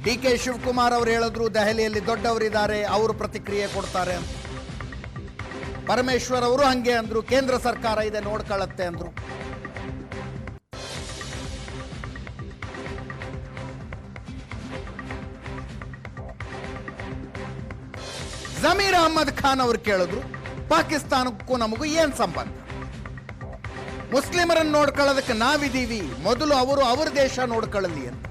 ಡಿ.ಕೆ. ಶಿವಕುಮಾರ್ ಅವರು ಹೇಳಿದ್ರು ದೆಹಲಿಯಲ್ಲಿ ದೊಡ್ಡವರಿದ್ದಾರೆ, ಅವರು ಪ್ರತಿಕ್ರಿಯೆ ಕೊಡ್ತಾರೆ ಅಂತ. ಪರಮೇಶ್ವರ್ ಅವರು ಹಂಗೆ ಅಂದ್ರು, ಕೇಂದ್ರ ಸರ್ಕಾರ ಇದೆ ನೋಡ್ಕೊಳ್ಳುತ್ತೆ ಅಂದ್ರು. ಜಮೀರ್ ಅಹ್ಮದ್ ಖಾನ್ ಅವರು ಕೇಳಿದ್ರು, ಪಾಕಿಸ್ತಾನಕ್ಕೂ ನಮಗೂ ಏನ್ ಸಂಬಂಧ? ಮುಸ್ಲಿಮರನ್ನು ನೋಡ್ಕೊಳ್ಳೋದಕ್ಕೆ ನಾವಿದ್ದೀವಿ, ಮೊದಲು ಅವರು ಅವ್ರ ದೇಶ ನೋಡ್ಕೊಳ್ಳಲಿ ಅಂತ.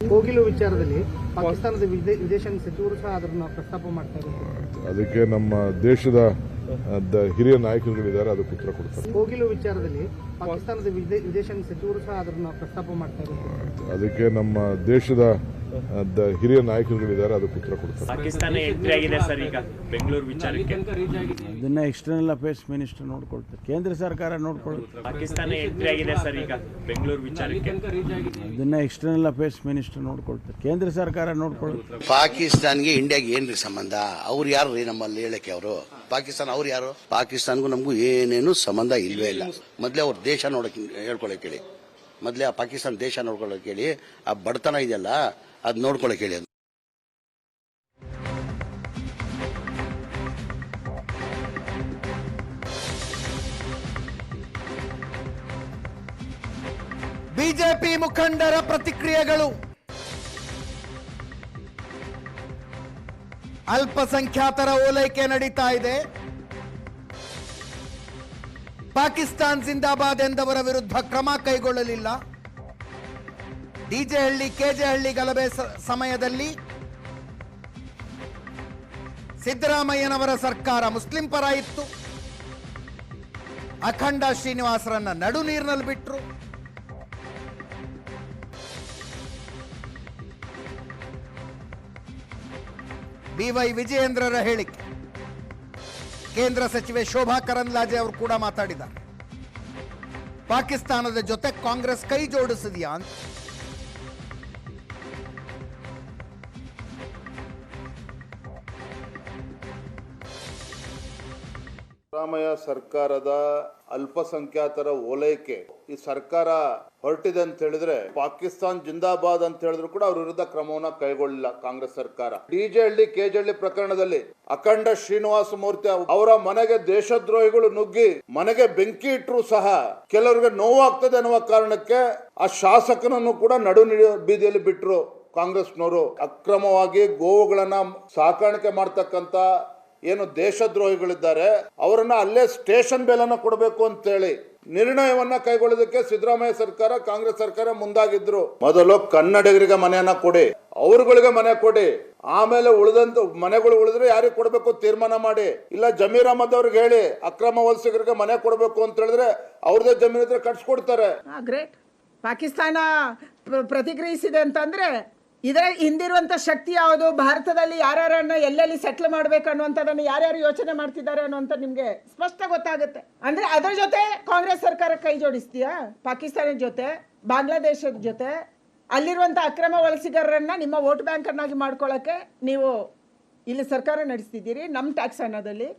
ಕೋಗಿಲು ವಿಚಾರದಲ್ಲಿ ಪಾಕಿಸ್ತಾನದ ವಿದೇಶಾಂಗ ಸಚಿವರು ಸಹ ಅದನ್ನು ಪ್ರಸ್ತಾಪ ಮಾಡ್ತಾ ಇದ್ದಾರೆ. ಅದಕ್ಕೆ ನಮ್ಮ ದೇಶದ ಹಿರಿಯ ನಾಯಕರುಗಳಿದ್ದಾರೆ, ಅದಕ್ಕೆ ಉತ್ತರ ಕೊಡ್ತಾರೆ. ಕೋಗಿಲು ವಿಚಾರದಲ್ಲಿ ಪಾಕಿಸ್ತಾನದ ವಿದೇಶಾಂಗ ಸಚಿವರು ಸಹ ಅದನ್ನು ಪ್ರಸ್ತಾಪ ಮಾಡ್ತಾ ಇದ್ದಾರೆ. ಅದಕ್ಕೆ ನಮ್ಮ ದೇಶದ ಹಿರಿಯ ನಾಯಕರುಗಳಿದ್ದಾರೆ, ಅದಕ್ಕೆ ಉತ್ತರ ಕೊಡ್ತಾರೆ. ಪಾಕಿಸ್ತಾನ ಎಂಟ್ರಿ ಆಗಿದೆ ಸರ್ ಈಗ ಬೆಂಗಳೂರು ವಿಚಾರಕ್ಕೆ. ಅದನ್ನ ಎಕ್ಸ್ಟರ್ನಲ್ ಅಫೇರ್ಸ್ ಮಿನಿಸ್ಟರ್ ನೋಡ್ಕೊಳ್ತಾರೆ, ಕೇಂದ್ರ ಸರ್ಕಾರ ನೋಡ್ಕೊಳ್ತಾರೆ. ಪಾಕಿಸ್ತಾನ ಎಂಟ್ರಿ ಆಗಿದೆ ಸರ್ ಈಗ ಬೆಂಗಳೂರು ವಿಚಾರಕ್ಕೆ. ಅದನ್ನ ಎಕ್ಸ್ಟರ್ನಲ್ ಅಫೇರ್ಸ್ ಮಿನಿಸ್ಟರ್ ನೋಡ್ಕೊಳ್ತಾರೆ, ಕೇಂದ್ರ ಸರ್ಕಾರ ನೋಡ್ಕೊಳ್ತಾರೆ. ಪಾಕಿಸ್ತಾನ್ಗೆ ಇಂಡಿಯಾಗೆ ಏನ್ರಿ ಸಂಬಂಧ? ಅವ್ರು ಯಾರು ರೀ ನಮ್ಮಲ್ಲಿ ಹೇಳಕ್ಕೆ? ಅವರು ಪಾಕಿಸ್ತಾನ ಅವ್ರು ಯಾರು? ಪಾಕಿಸ್ತಾನ್ಗೂ ನಮಗೂ ಏನೇನು ಸಂಬಂಧ ಇಲ್ವೇ ಇಲ್ಲ. ಮೊದಲೇ ಅವ್ರ ದೇಶ ನೋಡಕ್ ಹೇಳ್ಕೊಳಕ್ ಹೇಳಿ, ಮೊದಲೇ ಆ ಪಾಕಿಸ್ತಾನ ದೇಶ ನೋಡ್ಕೊಳಕ್ ಹೇಳಿ. ಆ ಬಡತನ ಇದೆಯಲ್ಲ ಅದ್ ನೋಡ್ಕೊಳಕ್ ಹೇಳಿ. ಬಿಜೆಪಿ ಮುಖಂಡರ ಪ್ರತಿಕ್ರಿಯೆಗಳು. ಅಲ್ಪಸಂಖ್ಯಾತರ ಓಲೈಕೆ ನಡೀತಾ ಇದೆ. ಪಾಕಿಸ್ತಾನ್ ಜಿಂದಾಬಾದ್ ಎಂದವರ ವಿರುದ್ಧ ಕ್ರಮ ಕೈಗೊಳ್ಳಲಿಲ್ಲ. ಡಿಜೆ ಹಳ್ಳಿ ಕೆಜೆ ಹಳ್ಳಿ ಗಲಭೆ ಸಮಯದಲ್ಲಿ ಸಿದ್ದರಾಮಯ್ಯನವರ ಸರ್ಕಾರ ಮುಸ್ಲಿಂ ಪರ ಇತ್ತು. ಅಖಂಡ ಶ್ರೀನಿವಾಸರನ್ನ ನಡು ನೀರಿನಲ್ಲಿ ಬಿಟ್ಟರು. ಬಿವೈ ವಿಜಯೇಂದ್ರರ ಹೇಳಿಕೆ. ಕೇಂದ್ರ ಸಚಿವೆ ಶೋಭಾ ಕರಂದ್ಲಾಜೆ ಅವರು ಕೂಡ ಮಾತಾಡಿದ್ದಾರೆ. ಪಾಕಿಸ್ತಾನದ ಜೊತೆ ಕಾಂಗ್ರೆಸ್ ಕೈ ಜೋಡಿಸಿದೆಯಾ ಅಂತ. ಸಿದ್ದರಾಮಯ್ಯ ಸರ್ಕಾರದ ಅಲ್ಪಸಂಖ್ಯಾತರ ಓಲೈಕೆ ಈ ಸರ್ಕಾರ ಹೊರಟಿದೆ ಅಂತ ಹೇಳಿದ್ರೆ, ಪಾಕಿಸ್ತಾನ್ ಜಿಂದಾಬಾದ್ ಅಂತ ಹೇಳಿದ್ರು ಕೂಡ ಅವ್ರ ವಿರುದ್ಧ ಕ್ರಮವನ್ನ ಕೈಗೊಳ್ಳಿಲ್ಲ ಕಾಂಗ್ರೆಸ್ ಸರ್ಕಾರ. ಡಿಜೆ ಹಳ್ಳಿ ಕೆಜೆ ಹಳ್ಳಿ ಪ್ರಕರಣದಲ್ಲಿ ಅಖಂಡ ಶ್ರೀನಿವಾಸ ಮೂರ್ತಿ ಅವರ ಮನೆಗೆ ದೇಶದ್ರೋಹಿಗಳು ನುಗ್ಗಿ ಮನೆಗೆ ಬೆಂಕಿ ಇಟ್ಟರು ಸಹ ಕೆಲವರಿಗೆ ನೋವಾಗ್ತದೆ ಅನ್ನುವ ಕಾರಣಕ್ಕೆ ಆ ಶಾಸಕನನ್ನು ಕೂಡ ನಡು ಬೀದಿಯಲ್ಲಿ ಬಿಟ್ಟರು ಕಾಂಗ್ರೆಸ್ನವರು. ಅಕ್ರಮವಾಗಿ ಗೋವುಗಳನ್ನ ಸಾಕಾಣಿಕೆ ಮಾಡ್ತಕ್ಕಂತ ಏನು ದೇಶದ್ರೋಹಿಗಳಿದ್ದಾರೆ ಅವರನ್ನ ಅಲ್ಲೇ ಸ್ಟೇಷನ್ ಬೇಲನ್ನ ಕೊಡಬೇಕು ಅಂತ ಹೇಳಿ ನಿರ್ಣಯವನ್ನ ಕೈಗೊಳ್ಳೋದಕ್ಕೆ ಸಿದ್ದರಾಮಯ್ಯ ಸರ್ಕಾರ ಕಾಂಗ್ರೆಸ್ ಸರ್ಕಾರ ಮುಂದಾಗಿದ್ರು. ಮೊದಲು ಕನ್ನಡಿಗರಿಗೆ ಮನೆಯನ್ನ ಕೊಡಿ, ಅವ್ರಗಳಿಗೆ ಮನೆ ಕೊಡಿ, ಆಮೇಲೆ ಉಳಿದಂತ ಮನೆಗಳು ಉಳಿದ್ರೆ ಯಾರಿಗೆ ಕೊಡಬೇಕು ತೀರ್ಮಾನ ಮಾಡಿ. ಇಲ್ಲ ಜಮೀರ್ ಅಹಮದ್ ಅವ್ರಿಗೆ ಹೇಳಿ ಅಕ್ರಮ ವಲಸಿಗರಿಗೆ ಮನೆ ಕೊಡಬೇಕು ಅಂತ ಹೇಳಿದ್ರೆ ಅವ್ರದೇ ಜಮೀನ್ ಇದ್ರೆ ಕಟ್ಸ್ಕೊಡ್ತಾರೆ. ಗ್ರೇಟ್. ಪಾಕಿಸ್ತಾನ ಪ್ರತಿಕ್ರಿಯಿಸಿದೆ ಅಂತಂದ್ರೆ ಇದರ ಹಿಂದಿರುವಂತ ಶಕ್ತಿ ಯಾವುದು? ಭಾರತದಲ್ಲಿ ಯಾರ್ಯಾರನ್ನ ಎಲ್ಲೆಲ್ಲಿ ಸೆಟ್ಲ್ ಮಾಡ್ಬೇಕು ಅನ್ನುವಂಥದ್ದನ್ನು ಯಾರ್ಯಾರು ಯೋಚನೆ ಮಾಡ್ತಿದ್ದಾರೆ ಅನ್ನುವಂಥ ನಿಮ್ಗೆ ಸ್ಪಷ್ಟ ಗೊತ್ತಾಗುತ್ತೆ. ಅಂದ್ರೆ ಅದರ ಜೊತೆ ಕಾಂಗ್ರೆಸ್ ಸರ್ಕಾರ ಕೈ ಜೋಡಿಸ್ತೀಯಾ? ಪಾಕಿಸ್ತಾನದ ಜೊತೆ, ಬಾಂಗ್ಲಾದೇಶದ ಜೊತೆ ಅಲ್ಲಿರುವಂತ ಅಕ್ರಮ ವಲಸಿಗರನ್ನ ನಿಮ್ಮ ವೋಟ್ ಬ್ಯಾಂಕ್ ಅನ್ನಾಗಿ ಮಾಡ್ಕೊಳ್ಳಕ್ಕೆ ನೀವು ಇಲ್ಲಿ ಸರ್ಕಾರ ನಡೆಸ್ತಿದ್ದೀರಿ ನಮ್ಮ ಟ್ಯಾಕ್ಸ್ ಹಣದಲ್ಲಿ.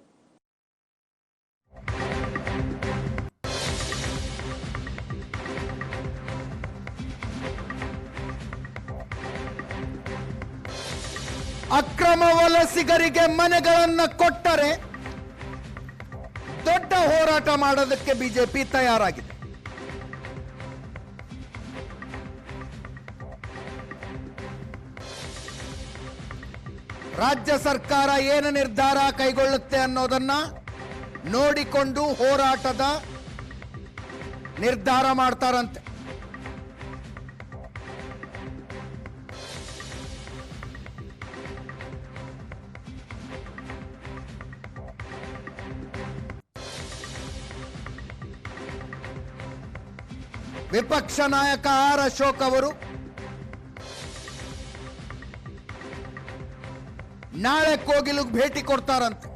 ಅಕ್ರಮ ವಲಸಿಗರಿಗೆ ಮನೆಗಳನ್ನ ಕೊಟ್ಟರೆ ದೊಡ್ಡ ಹೋರಾಟ ಮಾಡೋದಕ್ಕೆ ಬಿಜೆಪಿ ತಯಾರಾಗಿದೆ. ರಾಜ್ಯ ಸರ್ಕಾರ ಏನು ನಿರ್ಧಾರ ಕೈಗೊಳ್ಳುತ್ತೆ ಅನ್ನೋದನ್ನ ನೋಡಿಕೊಂಡು ಹೋರಾಟದ ನಿರ್ಧಾರ ಮಾಡ್ತಾರಂತೆ. ವಿಪಕ್ಷ ನಾಯಕ ಆರ್ ಅಶೋಕ್ ಅವರು ನಾಳೆ ಕೋಗಿಲಿಗೆ ಭೇಟಿ ಕೊಡ್ತಾರಂತೆ.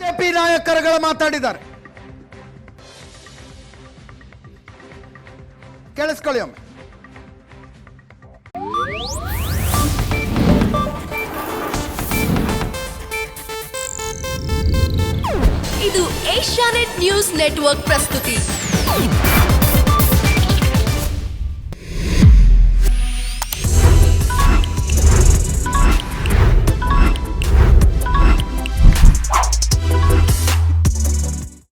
ಬಿಜೆಪಿ ನಾಯಕರುಗಳು ಮಾತಾಡಿದ್ದಾರೆ, ಕೇಳಿಸ್ಕೊಳ್ಳಿ ಒಮ್ಮೆ. ಇದು ಏಷ್ಯಾನೆಟ್ ನ್ಯೂಸ್ ನೆಟ್ವರ್ಕ್ ಪ್ರಸ್ತುತಿ.